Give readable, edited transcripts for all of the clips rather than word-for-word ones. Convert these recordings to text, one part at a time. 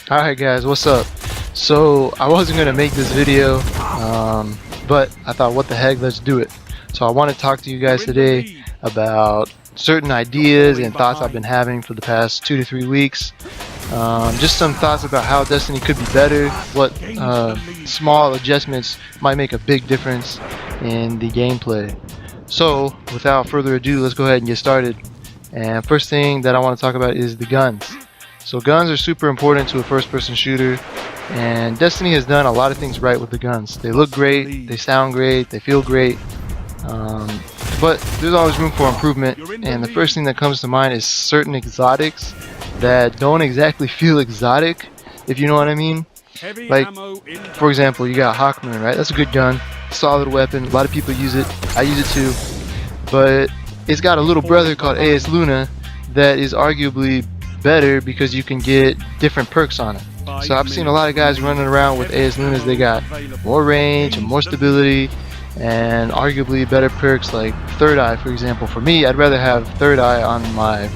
Alright guys, what's up? So I wasn't gonna make this video, but I thought what the heck, let's do it. So I want to talk to you guys today about certain ideas and thoughts I've been having for the past 2 to 3 weeks. Just some thoughts about how Destiny could be better, what small adjustments might make a big difference in the gameplay. So without further ado, let's go ahead and get started. And first thing that I want to talk about is the guns. So guns are super important to a first-person shooter, and Destiny has done a lot of things right with the guns. They look great, they sound great, they feel great, but there's always room for improvement. And the first thing that comes to mind is certain exotics that don't exactly feel exotic, if you know what I mean. Like, for example, you got Hawkmoon, right? That's a good gun, solid weapon. A lot of people use it. I use it too, but it's got a little brother called AS Luna that is arguably better because you can get different perks on it. So I've seen a lot of guys running around with AS Lunas. They got more range and more stability and arguably better perks like Third Eye, for example. For me, I'd rather have Third Eye on my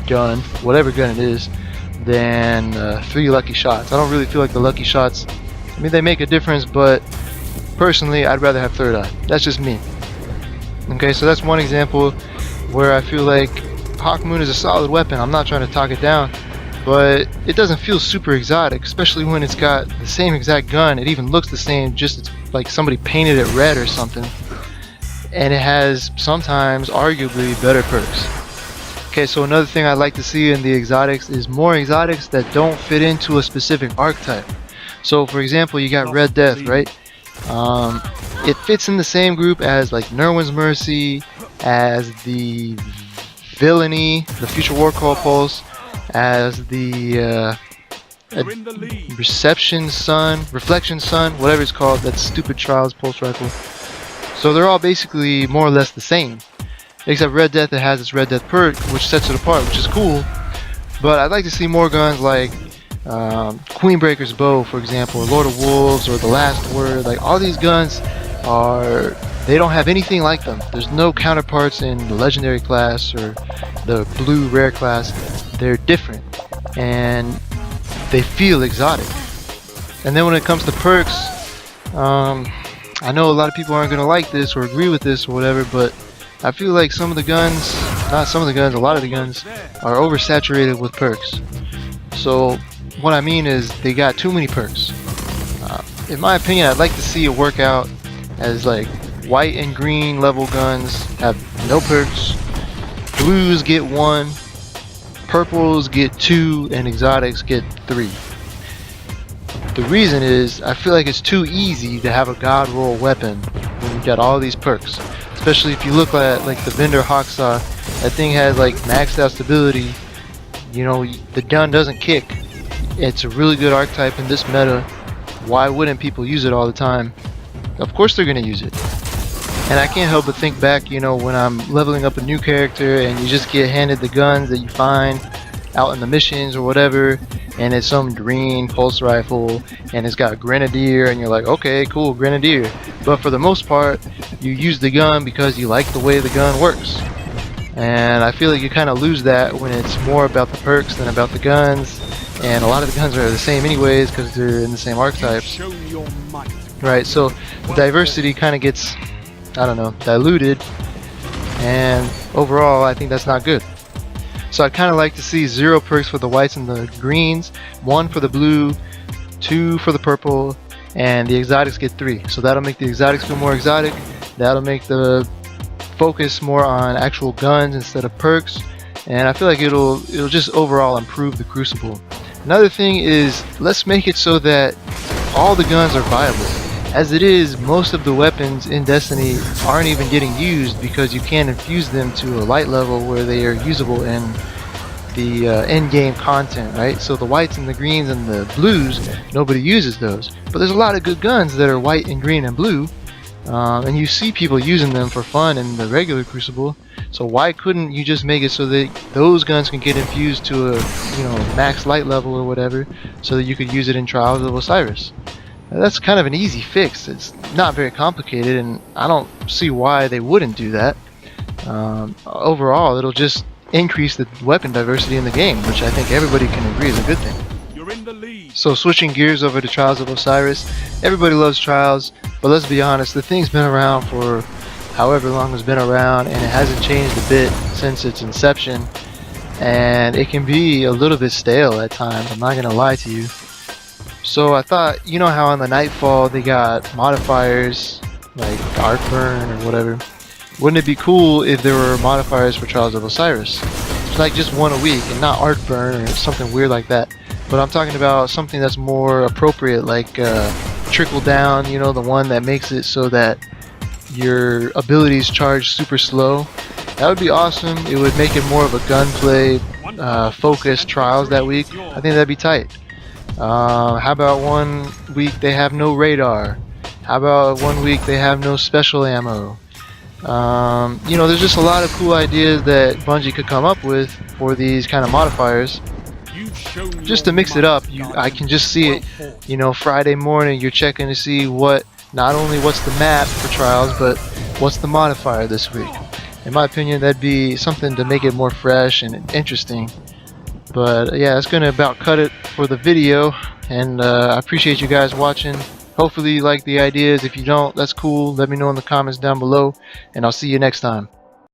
gun, whatever gun it is, than 3 lucky shots. I don't really feel like the lucky shots, I mean, they make a difference, but personally I'd rather have Third Eye. That's just me. Okay, so that's one example where I feel like Hawkmoon is a solid weapon. I'm not trying to talk it down, but it doesn't feel super exotic, especially when it's got the same exact gun. It even looks the same, just it's like somebody painted it red or something, and it has sometimes arguably better perks. Okay, so another thing I'd like to see in the exotics is more exotics that don't fit into a specific archetype. So for example, you got Red Death, right? It fits in the same group as like Nerwin's Mercy, as the Villainy, the Future War Call Pulse, as the Reflection Sun, whatever it's called, that stupid Trials Pulse Rifle. So they're all basically more or less the same, except Red Death, it has its Red Death perk, which sets it apart, which is cool. But I'd like to see more guns like Queenbreaker's Bow, for example, or Lord of Wolves, or The Last Word. Like, all these guns they don't have anything like them. There's no counterparts in the legendary class or the blue rare class. They're different and they feel exotic. And then when it comes to perks, I know a lot of people aren't going to like this or agree with this or whatever, but I feel like some of the guns, not some of the guns, a lot of the guns are oversaturated with perks. So what I mean is they got too many perks. In my opinion, I'd like to see it work out as like white and green level guns have no perks, blues get 1, purples get 2, and exotics get 3. The reason is I feel like it's too easy to have a god roll weapon when you got all these perks, especially if you look at like the Vendor Hawksaw. That thing has like maxed out stability. You know, the gun doesn't kick. It's a really good archetype in this meta. Why wouldn't people use it all the time? Of course they're gonna use it. And I can't help but think back, you know, when I'm leveling up a new character and you just get handed the guns that you find out in the missions or whatever, and it's some green pulse rifle and it's got Grenadier, and you're like, okay, cool, Grenadier. But for the most part, you use the gun because you like the way the gun works. And I feel like you kind of lose that when it's more about the perks than about the guns. And a lot of the guns are the same anyways because they're in the same archetypes. Right, so the diversity kind of gets, I don't know, diluted, and overall I think that's not good. So I'd kind of like to see 0 perks for the whites and the greens, 1 for the blue, 2 for the purple, and the exotics get 3. So that'll make the exotics feel more exotic, that'll make the focus more on actual guns instead of perks, and I feel like it'll just overall improve the Crucible. Another thing is, let's make it so that all the guns are viable. As it is, most of the weapons in Destiny aren't even getting used because you can't infuse them to a light level where they are usable in the end game content, right? So the whites and the greens and the blues, nobody uses those. But there's a lot of good guns that are white and green and blue, and you see people using them for fun in the regular Crucible. So why couldn't you just make it so that those guns can get infused to a, you know, max light level or whatever, so that you could use it in Trials of Osiris? That's kind of an easy fix. It's not very complicated, and I don't see why they wouldn't do that. Overall, it'll just increase the weapon diversity in the game, which I think everybody can agree is a good thing. You're in the lead. So switching gears over to Trials of Osiris, everybody loves Trials, but let's be honest, the thing's been around for however long it's been around, and it hasn't changed a bit since its inception, and it can be a little bit stale at times, I'm not gonna lie to you. So I thought, you know how on the Nightfall they got modifiers like Arcburn or whatever, wouldn't it be cool if there were modifiers for Trials of Osiris? It's like just one a week and not Arcburn or something weird like that. But I'm talking about something that's more appropriate, like Trickle Down, you know, the one that makes it so that your abilities charge super slow. That would be awesome. It would make it more of a gunplay focused Trials that week. I think that'd be tight. How about one week they have no radar? How about one week they have no special ammo? You know, there's just a lot of cool ideas that Bungie could come up with for these kind of modifiers. Just to mix it up, I can just see it, you know, Friday morning you're checking to see not only what's the map for Trials, but what's the modifier this week. In my opinion, that'd be something to make it more fresh and interesting. But yeah, that's gonna about cut it for the video, and I appreciate you guys watching. Hopefully you like the ideas. If you don't, that's cool. Let me know in the comments down below, and I'll see you next time.